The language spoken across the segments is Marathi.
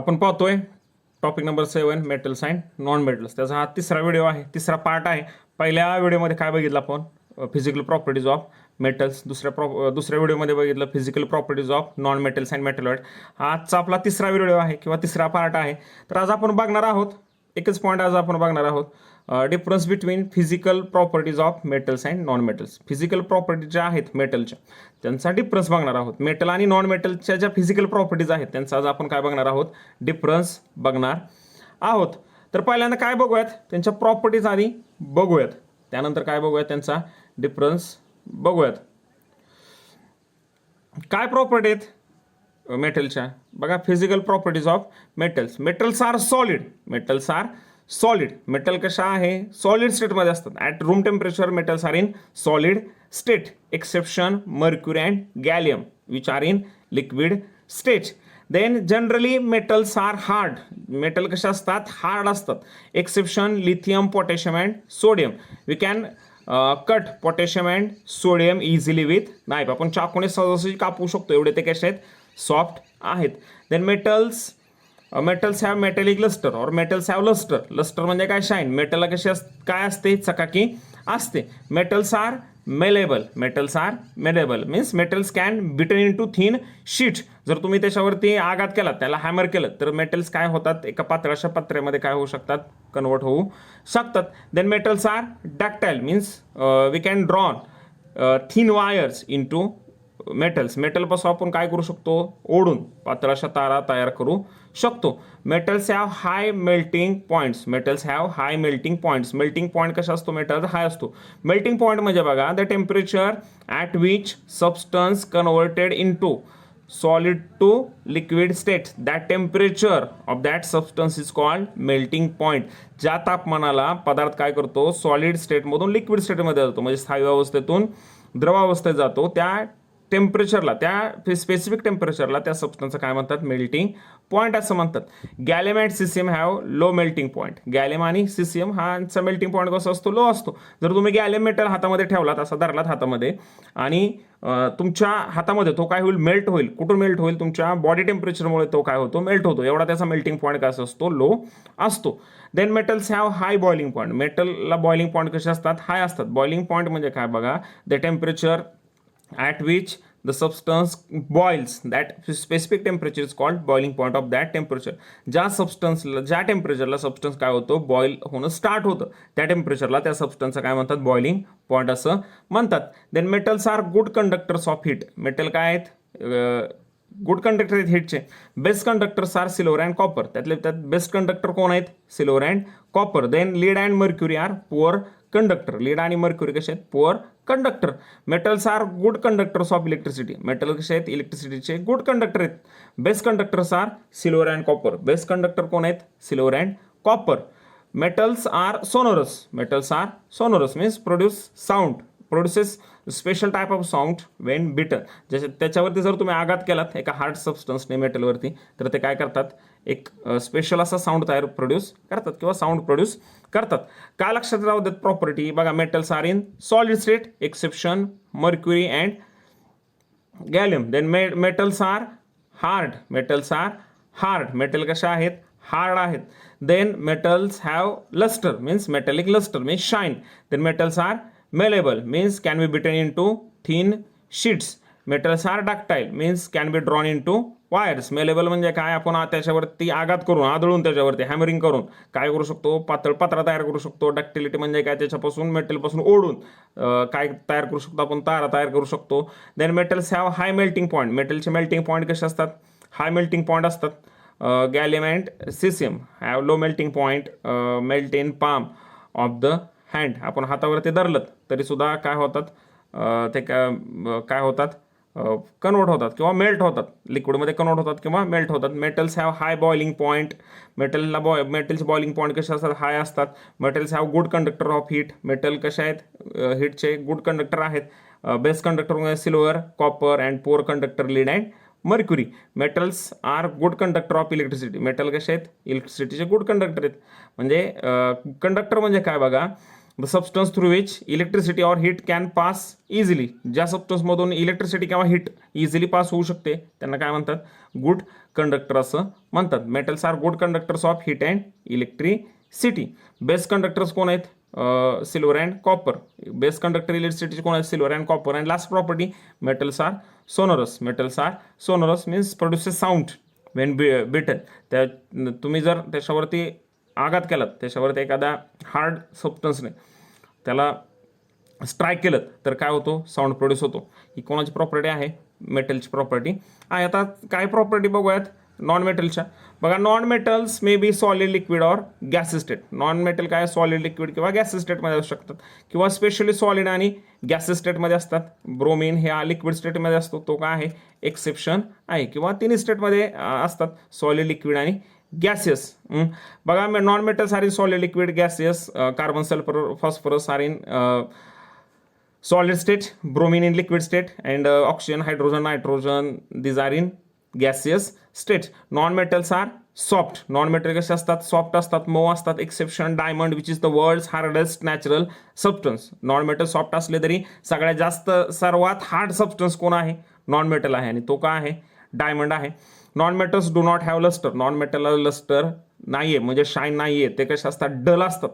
आपण पाहतोय topic number 7 metals and non metals. त्याचा हा तिसरा व्हिडिओ आहे, तिसरा पार्ट आहे. पहिल्या व्हिडिओमध्ये काय बघितलं आपण? Physical properties of metals. दुसऱ्या व्हिडिओमध्ये बघितलं physical properties of non metals and metalloid. हा आजचा आपला तिसरा व्हिडिओ आहे किंवा तिसरा पार्ट आहे. तर आज आपण बघणार आहोत एकच पॉईंट. आज आपण बघणार आहोत difference between physical properties of metals and non metals. Physical properties ज्या आहेत मेटलच्या त्यांचा डिफरन्स बघणार आहोत. मेटल आणि नॉन मेटलच्या ज्या फिजिकल प्रॉपर्टीज आहेत त्यांचा आज आपण काय बघणार आहोत? डिफरन्स बघणार आहोत. तर पहिल्यांदा काय बघूयात? त्यांच्या प्रॉपर्टीज आधी बघूयात, त्यानंतर काय बघूयात? त्यांचा डिफरन्स बघूयात. काय प्रॉपर्टी आहेत मेटलच्या? बघा, physical properties of metals. Metals are solid. Metals are solid. Metal कशा आहे? सॉलिड स्टेटमध्ये असतात. At room temperature metals are in solid state exception mercury and gallium which are in liquid state. Then generally metals are hard. Metal कशा असतात? हार्ड असतात. Exception lithium potassium and sodium. We can cut potassium and sodium easily with knife. आपण चाकूने सहजासहजी कापू शकतो, एवढे ते कसे आहेत? सॉफ्ट आहेत. Then metals have metallic lustre और मेटल्स हॅव लस्टर. लस्टर म्हणजे काय? शाईन. मेटलला कशी काय असते? चकाकी असते. Metals are malleable. Metals are malleable means metals can beaten into thin sheets. जर तुम्ही त्याच्यावरती आघात केला, त्याला हॅमर केलं, तर मेटल्स काय होतात? एका पातळाशा पत्र्यामध्ये काय होऊ शकतात? कन्वर्ट होऊ शकतात. Then metals are ductile means we can drawn thin wires into metals. मेटलपासून आपण काय करू शकतो? ओढून पातळाशा तारा तयार करू शकतो. Metals have high melting points. Metals have high melting points. Melting point कशा असतो? मेटल हाय असतो. मेल्टिंग पॉईंट म्हणजे बघा, the temperature at which substance converted into solid to liquid state, that temperature of that substance is called melting point. ज्या तापमानाला पदार्थ काय करतो? सॉलिड स्टेटमधून लिक्विड स्टेटमध्ये जातो, म्हणजे स्थायू अवस्थेतून द्रवावस्थेत जातो. त्या टेम्परेचरला, त्या स्पेसिफिक टेम्परेचरला त्या सबस्टन्सचं काय म्हणतात? मेल्टिंग पॉईंट असं म्हणतात. Gallium and caesium have low melting point. Gallium आणि सीसियम हा मेल्टिंग पॉईंट कसा असतो? लो असतो. जर तुम्ही गॅलियम मेटल हातामध्ये ठेवलात, असा धरलात हातामध्ये, आणि तुमच्या हातामध्ये तो काय होईल? मेल्ट होईल. कुठून मेल्ट होईल? तुमच्या बॉडी टेम्परेचरमुळे तो काय होतो? मेल्ट होतो. एवढा त्याचा मेल्टिंग पॉईंट काय असतो? लो असतो. Then metals have high boiling point. मेटलला बॉइलिंग पॉईंट कसे असतात? हाय असतात. बॉइलिंग पॉईंट म्हणजे काय? बघा, the temperature at which the substance boils, that specific temperature is called boiling point of that temperature. ज्या सबस्टन्सला, ज्या टेम्परेचरला सबस्टन्स काय होतं? बॉईल होणं स्टार्ट होतं, त्या टेम्परेचरला त्या सबस्टन्सचा काय म्हणतात? बॉइलिंग पॉईंट असं म्हणतात. Then metals are good conductors of heat. Metal काय आहेत? गुड कंडक्टर आहेत हीटचे. Best conductors are silver and copper. त्यात बेस्ट कंडक्टर कोण आहेत? Silver and copper. Then lead and mercury are poor conductor. Lead आणि मर्क्युरी कसे आहेत? Poor conductor. Metals are good conductors of electricity. Metal कसे आहेत? इलेक्ट्रिसिटीचे गुड कंडक्टर आहेत. Best conductors are silver and copper. Best conductor कोण आहेत? Silver and copper. Metals are sonorous. Metals are sonorous means produces special type of sound when beaten. जसे त्याच्यावरती जर तुम्ही आघात केलात एका हार्ड सबस्टन्सने मेटलवरती, तर ते काय करतात? एक स्पेशल असा साऊंड प्रोड्यूस करतात किंवा साऊंड प्रोड्यूस करतात. काय लक्षात राहू देत प्रॉपर्टी? बघा, metals are in solid state exception mercury and gallium. Then metals are hard. Metals are hard. Metal कशा आहेत? हार्ड आहेत. Then metals have lustre means metallic lustre means shine. Then metals are malleable means can be beaten into thin sheets. Metals are ductile means can be drawn into wires. Malleable म्हणजे काय? आपण त्याच्यावरती आघात करून, आदळून, त्याच्यावरती हॅमरिंग करून काय करू शकतो? पातळ पत्रा तयार करू शकतो. डक्टिलिटी म्हणजे काय? त्याच्यापासून, मेटलपासून ओढून काय तयार करू शकतो? आपण तारा तयार करू शकतो. Then metals have high melting point. मेटलचे मेल्टिंग पॉईंट कसे असतात? हाय मेल्टिंग पॉईंट असतात. Gallium and caesium have low melting point. Melt in palm of the hand. आपण हातावरती धरलं तरी सुद्धा काय होतात? ते काय होतात? कन्वर्ट होतात किंवा मेल्ट होतात. लिक्विडमध्ये कन्वर्ट होतात किंवा मेल्ट होतात. Metals have high boiling point. मेटलचे बॉइलिंग पॉईंट कसे असतात? हाय असतात. Metals have good conductor of heat. Metal कसे आहेत? हीटचे गुड कंडक्टर आहेत. Best conductor silver, copper and poor conductor lead and mercury. Metals are good conductor of electricity. Metal कसे आहेत? इलेक्ट्रिसिटीचे गुड कंडक्टर आहेत. म्हणजे कंडक्टर म्हणजे काय? बघा, the substance through which electricity or heat can pass easily, ज्या सबस्टन्समधून इलेक्ट्रिसिटी किंवा हीट इझिली पास होऊ शकते त्यांना काय म्हणतात, गुड कंडक्टर असं म्हणतात. Metals are good conductors of heat and electricity. Best conductors कोण आहेत, silver and copper. Best conductor इलेक्ट्रिसिटीचे कोण आहेत, silver and copper. And last property, metals are sonorous. Metals are sonorous means produces sound when beaten. त्या तुम्ही जर त्याच्यावरती आघात केलात, त्याच्यावरती एखादा हार्ड सबस्टन्सने त्याला स्ट्राईक केलं तर काय होतो, साऊंड प्रोड्यूस होतो. ही कोणाची प्रॉपर्टी आहे, मेटलची प्रॉपर्टी आहे. आता काय प्रॉपर्टी बघूयात नॉन मेटलच्या. बघा, non metals may be solid, liquid or gas state. Non metal काय सॉलिड, लिक्विड किंवा गॅस स्टेटमध्ये असू शकतात, किंवा स्पेशली सॉलिड आणि गॅस स्टेटमध्ये असतात. ब्रोमिन हे लिक्विड स्टेटमध्ये असतो, तो काय आहे, एक्सेप्शन आहे. किंवा तिन्ही स्टेटमध्ये असतात, सॉलिड, लिक्विड आणि गॅसियस. बघा, non metals are in solid, liquid, gaseous. Carbon, sulphur, phosphorus are in solid state, bromine in liquid state, and oxygen, hydrogen, nitrogen, these are in gaseous state. Non-metals are soft. Non-metal कसे असतात, सॉफ्ट असतात, मऊ असतात. Exception diamond which is the world's hardest natural substance. Non metal soft असले तरी सगळ्यात जास्त सर्वात हार्ड सबस्टन्स कोण आहे, नॉन मेटल आहे, आणि तो काय आहे, डायमंड आहे. Non metals do not have lustre. Non मेटलला लस्टर नाहीये, म्हणजे शाईन नाहीये, ते कसे असतात, डल असतात,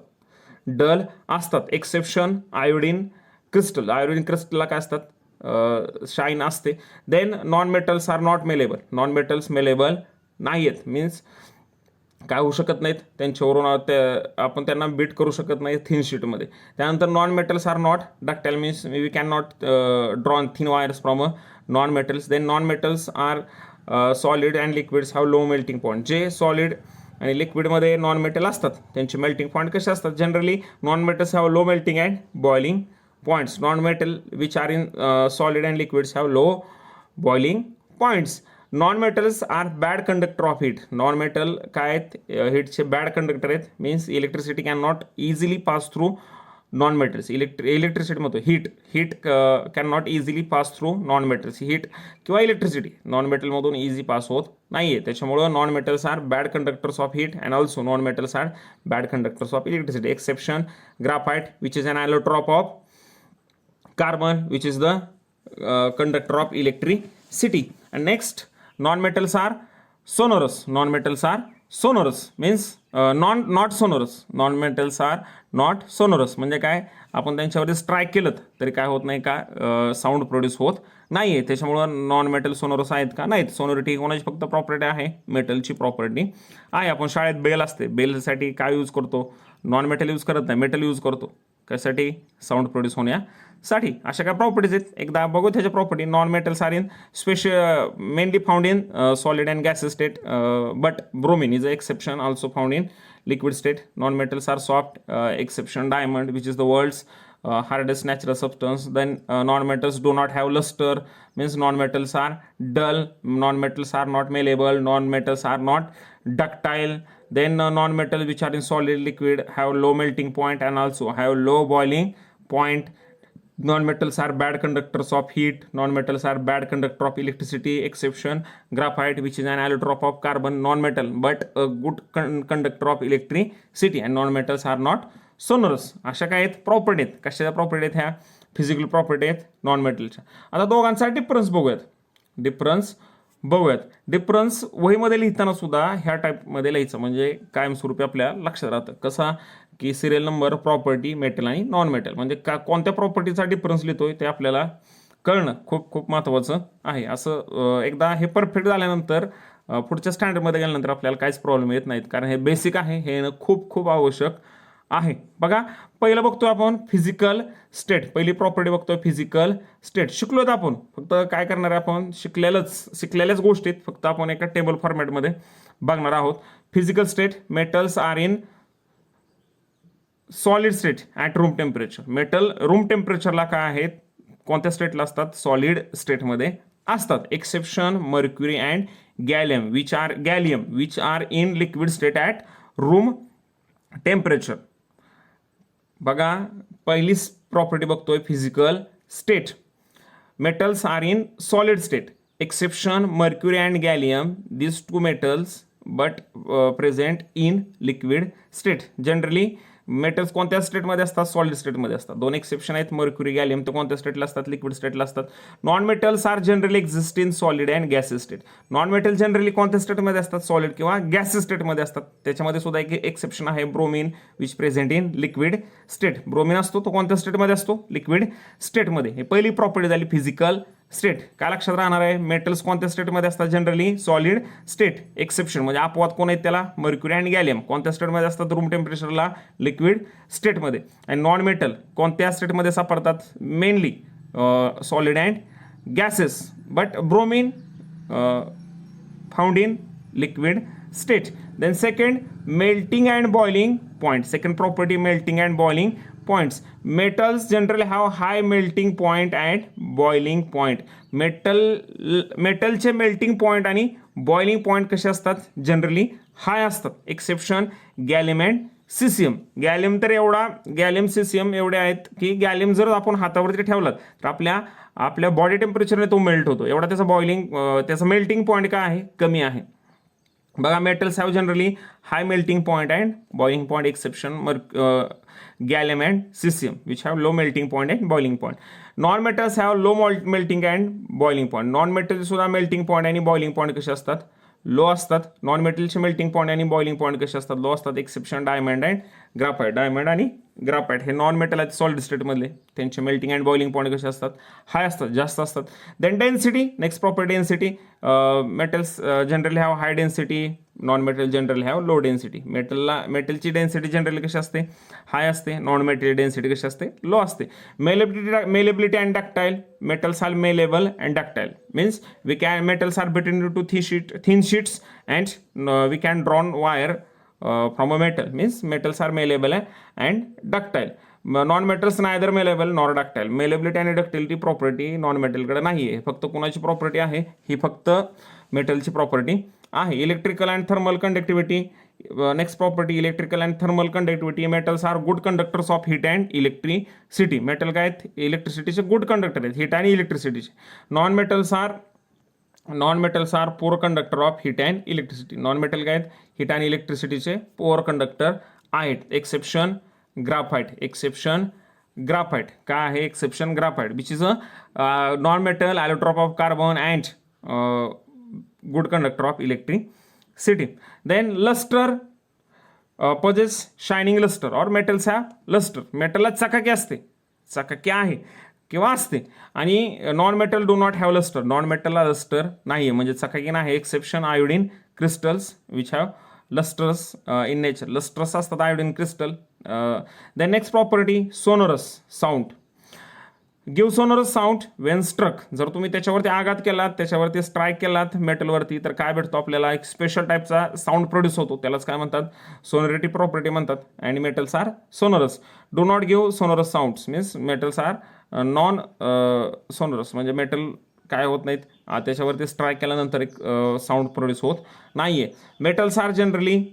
डल असतात. Exception iodine crystal. आयोडीन क्रिस्टलला काय असतात, शाईन असते. Then non metals are not malleable. Non metals malleable नाही आहेत, मीन्स काय होऊ शकत नाहीत, त्यांच्यावरून आपण त्यांना बीट करू शकत नाही थिन शीटमध्ये. त्यानंतर non metals are not ductile, means we can not drawn thin wires from non metals. Then non metals are solid and liquids have low melting point. जे सॉलिड आणि लिक्विडमध्ये नॉन मेटल असतात त्यांचे मेल्टिंग पॉईंट कसे असतात, generally non metals have low melting and boiling points. Non-metal which are in solid and liquids have low boiling points. Non-metals are bad conductor of heat. Non-metal काय आहेत, हीटचे बॅड कंडक्टर आहेत, means electricity can not easily pass through non metals. Electricity म्हणतो, heat can not easily pass through non metals. Heat किंवा इलेक्ट्रिसिटी नॉन मेटलमधून इझी पास होत नाहीये, त्याच्यामुळं non metals are bad conductors of heat and also non metals are bad conductors of electricity. Exception graphite which is an allotrope of carbon which is the conductor of electricity. And next, non-metals are sonorous. Non-metals are sonorous means not sonorous. Non-metals are not sonorous म्हणजे काय, आपण त्यांच्यावर स्ट्राईक केलं तरी काय होत नाही का, साऊंड प्रोड्यूस होत नाहीये. त्याच्यामुळं नॉन मेटल सोनोरस आहेत का, नाहीत. सोनोरिटी कोणाची फक्त प्रॉपर्टी आहे, मेटलची प्रॉपर्टी आहे. आपण शाळेत बेल असते, बेलसाठी काय यूज करतो, नॉन मेटल यूज करत नाही, मेटल यूज करतो. कशासाठी, साऊंड प्रोड्यूस होण्यासाठी. अशा काय प्रॉपर्टीज आहेत, एकदा बघू त्याच्या property. Non metals are in mainly found in solid and gas state, but bromine is a exception, also found in liquid state. Non-metals are soft, exception diamond which is the world's hardest natural substance. Then non-metals do not have luster, means non-metals are dull. Non-metals are not malleable. Non-metals are not ductile. Then non-metals which are in solid liquid have low melting point and also have low boiling point. Non-metals are bad conductors of heat. Non-metals are bad conductor of electricity. Exception graphite which is an allotrope of carbon. Non-metal but a good conductor of electricity. And non-metals are not sonorous. अशा काय आहेत प्रॉपर्टी आहेत, कशाच्या प्रॉपर्टी आहेत ह्या, फिजिकल प्रॉपर्टी आहेत नॉन मेटलच्या. आता दोघांचा डिफरन्स बघूयात. डिफरन्स वहीमध्ये लिहिताना सुद्धा ह्या टाईपमध्ये लिहायचं, म्हणजे कायमस्वरूपी आपल्या लक्षात राहतं. कसा की सिरियल नंबर, प्रॉपर्टी, मेटल आणि नॉन मेटल, म्हणजे कोणत्या प्रॉपर्टीचा डिफरन्स लिहितोय ते आपल्याला कळणं खूप खूप महत्त्वाचं आहे. असं एकदा हे परफेक्ट झाल्यानंतर पुढच्या स्टँडर्डमध्ये गेल्यानंतर आपल्याला काहीच प्रॉब्लेम येत नाहीत, कारण हे बेसिक आहे, हे खूप खूप आवश्यक आहे. बघा, पहिलं बघतोय आपण फिजिकल स्टेट. पहिली प्रॉपर्टी बघतोय फिजिकल स्टेट. शिकलोत आपण, फक्त काय करणार आहे आपण, शिकलेल्याच गोष्टीत फक्त आपण एका टेबल फॉर्मॅटमध्ये बघणार आहोत. Physical state, metals are in solid state at room temperature. Metal room टेम्परेचरला काय आहेत, कोणत्या स्टेटला असतात, सॉलिड स्टेटमध्ये असतात. Exception mercury and gallium which are in liquid state at room temperature. बघा, पहिली प्रॉपर्टी बघतोय physical state. Metals are in solid state. Exception mercury and gallium, these two metals but present in liquid state. Generally metals कोणत्या स्टेटमध्ये असतात? सॉलिड स्टेटमध्ये असतात. दोन एक्सेप्शन आहेत, मर्क्युरी गॅलियम तर कोणत्या स्टेटला असतात? लिक्विड स्टेटला असतात. Non metals are generally exist in solid and gases state. Non metal generally कोणत्या स्टेटमध्ये असतात? सॉलिड किंवा गॅसेस स्टेटमध्ये असतात. त्याच्यामध्ये सुद्धा एक एक्सेप्शन आहे, bromine which present in liquid state. Bromine असतो तो कोणत्या स्टेटमध्ये असतो? लिक्विड स्टेटमध्ये. हे पहिली प्रॉपर्टी झाली फिजिकल स्टेट. काय लक्षात राहणार आहे? मेटल्स कोणत्या स्टेटमध्ये असतात? Generally solid state. एक्सेप्शन म्हणजे अपवाद कोण आहेत त्याला? मर्क्युरी अँड गॅलियम कोणत्या स्टेटमध्ये असतात? रूम टेम्परेचरला लिक्विड स्टेटमध्ये. आणि नॉन मेटल कोणत्या स्टेटमध्ये सापडतात? Mainly solid and gases, but bromine found in liquid state. Then second, melting and boiling point. Second property, melting and boiling points. Metals generally have high melting point and boiling point. मेटलचे मेल्टिंग पॉइंट आणि बॉइलिंग पॉइंट कसे असतात? जनरली हाय असतात. Exception gallium and caesium. Gallium तर एवढा, गॅलियम सीसियम एवढे आहेत की गॅलियम जर आपण हातावरती ठेवलात तर आपल्या बॉडी टेम्परेचरने तो मेल्ट होतो. एवढा त्याचा त्याचा मेल्टिंग पॉइंट काय आहे? कमी आहे. बघा, metals have generally high melting point and boiling point. Exception gallium and cesium which have low melting point and boiling point. Non metals have low melting and boiling point. Non metal सुद्धा melting point आणि boiling point कसे असतात? लो असतात. नॉन मेटलचे मेल्टिंग पॉईंट आणि बॉइलिंग पॉईंट कसे असतात? लो असतात. Exception diamond and graphite. Diamond आणि ग्राफाइट हे नॉन मेटल आहेत सॉलिड स्टेटमधले. त्यांचे मेल्टिंग अँड बॉइलिंग पॉईंट कसे असतात? हाय असतात, जास्त असतात. Then density. Next property density. Metals generally have high density, non metal generally have low density. मेटलची डेन्सिटी जनरली कशी असते? हाय असते. नॉन मेटल डेन्सिटी कशी असते? लो असते. Malleability and ductile. Metals are malleable and ductile means metals are bitten into thin sheets and we can drawn wire from a metal. Means metals are malleable and ductile. Non metals neither malleable nor ductile. Malleability आणि डक्टिलिटी प्रॉपर्टी नॉन मेटलकडे नाही आहे. फक्त कोणाची प्रॉपर्टी आहे? ही फक्त मेटलची प्रॉपर्टी आहे. Electrical and thermal conductivity. Next property, electrical and thermal conductivity. Metals are good conductors of heat and electricity. Metal काय आहेत? इलेक्ट्रिसिटीचे गुड कंडक्टर आहेत, हीट आणि इलेक्ट्रिसिटीचे. Non metals are poor conductor of heat and electricity. Non metal काय आहेत? हीट आणि इलेक्ट्रिसिटीचे पोअर कंडक्टर आहेत. Exception graphite. एक्सेप्शन ग्राफाइट काय आहे? Exception graphite which is a non metal allotrope of carbon and good conductor of electricity. Then lustre. possess shining lustre और मेटल्स हॅव लस्टर. मेटलला चकाकी असते, चकाकी आहे किंवा असते. आणि non metal do not have lustre. Non मेटलला लस्टर नाही आहे म्हणजे चकाकी नाही. Exception iodine crystals which have lustres in nature. Lustres असतात iodine crystal. Then next property, sonorous sound. Give sonorous sound when struck. जर तुम्ही त्याच्यावरती आघात केलात, त्याच्यावरती स्ट्राईक केलात मेटलवरती, तर काय भेटतो आपल्याला? एक स्पेशल टाईपचा साऊंड प्रोड्यूस होतो. त्यालाच काय म्हणतात? सोनोरिटी प्रॉपर्टी म्हणतात. आणि metals are sonorous. Do not give sonorous sounds means metals are non sonorous. म्हणजे मेटल काय होत नाहीत, त्याच्यावरती स्ट्राईक केल्यानंतर एक साऊंड प्रोड्यूस होत नाहीये. Metals are generally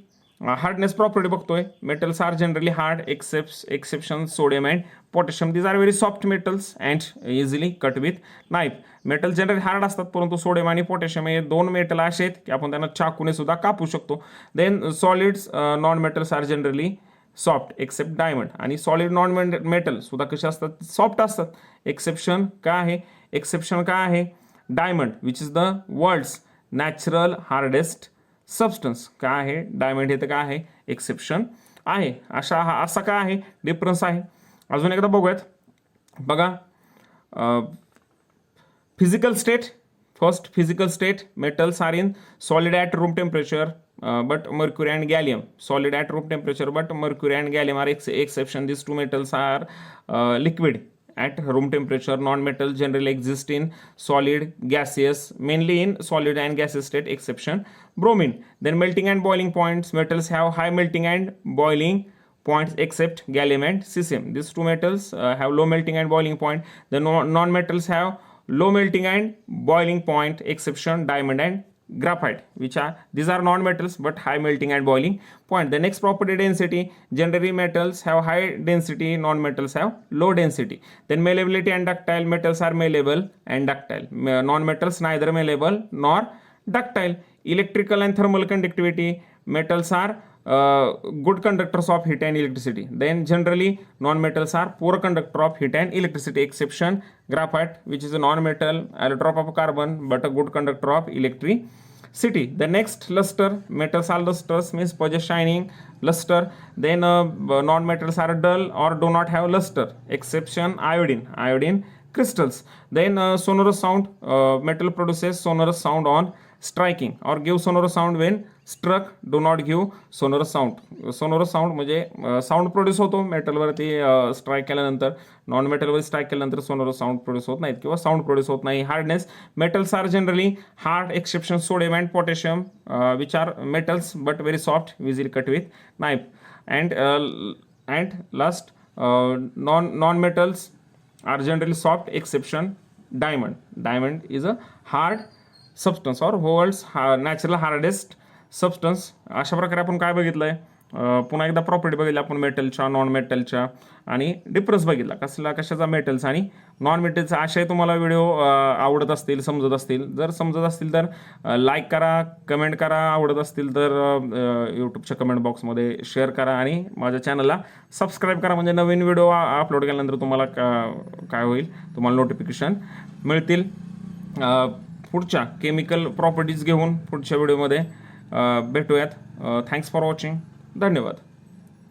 hardness property बघतोय. Metals are generally hard exception sodium and potassium. These are very soft metals and easily cut with knife. Metal generally hard असतात, परंतु सोडियम आणि पोटॅशियम हे दोन मेटल असे आहेत की आपण त्यांना चाकूने सुद्धा कापू शकतो. Then solids non metals are generally soft except diamond. आणि सॉलिड नॉन मेटल सुद्धा कसे असतात? सॉफ्ट असतात. एक्सेप्शन काय आहे? एक्सेप्शन काय आहे? Diamond which is the world's natural hardest substance. काय आहे? डायमंड हे तर काय आहे? एक्सेप्शन आहे. असा काय आहे? डिफरन्स आहे. अजून एकदा बघूयात. बघा, physical state. First physical state, metals are in solid at room temperature but mercury and gallium. Solid at room temperature but mercury and gallium are exception. These two metals are liquid at room temperature. Non-metal generally exist in solid, gaseous, mainly in solid and gaseous state, exception bromine. Then melting and boiling points. Metals have high melting and boiling points except gallium and cesium. These two metals have low melting and boiling point. The non-metals have low melting and boiling point, exception diamond and graphite, which are these are non-metals but high melting and boiling point. The next property, density. Generally metals have high density, non-metals have low density. Then malleability and ductile. Metals are malleable and ductile. Non-metals neither malleable nor ductile. Electrical and thermal conductivity. Metals are good conductors of heat and electricity. Then generally non-metals are poor conductor of heat and electricity. Exception graphite, which is a non-metal, allotrope of carbon, but a good conductor of electricity. The next luster, metals are lusters, means possess shining luster. Then non-metals are dull or do not have luster. Exception iodine crystals. Then sonorous sound, metal produces sonorous sound on striking or give sonorous sound when struck, do not give sonorous sound. Sonorous sound म्हणजे साऊंड प्रोड्यूस होतो मेटलवरती स्ट्राईक केल्यानंतर, नॉन मेटलवर स्ट्राईक केल्यानंतर सोनोरस साऊंड प्रोड्यूस होत नाहीत किंवा साऊंड प्रोड्यूस होत नाही. Hardness, metals are generally hard, exception sodium and potassium which are metals but very soft, easily cut with knife. And last non metals are generally soft, exception diamond is a hard substance or world's natural hardest substance. अशा प्रकारे आपण काय बघितलंय, पुन्हा एकदा प्रॉपर्टी बघितली आपण मेटलच्या, नॉन मेटलच्या आणि डिफरन्स बघितला कशाचा मेटल्स आणि नॉन मेटलचा. आशय तुम्हाला व्हिडिओ आवडत असतील, समजत असतील. जर समजत असतील तर लाईक करा, कमेंट करा, आवडत असतील तर यूट्यूबच्या कमेंट बॉक्समध्ये शेअर करा आणि माझ्या चॅनलला सबस्क्राईब करा. म्हणजे नवीन व्हिडिओ अपलोड केल्यानंतर तुम्हाला काय होईल, तुम्हाला नोटिफिकेशन मिळतील. पुढच्या केमिकल प्रॉपर्टीज घेऊन पुढच्या व्हिडिओमध्ये भेटूयात. Thanks for watching. धन्यवाद.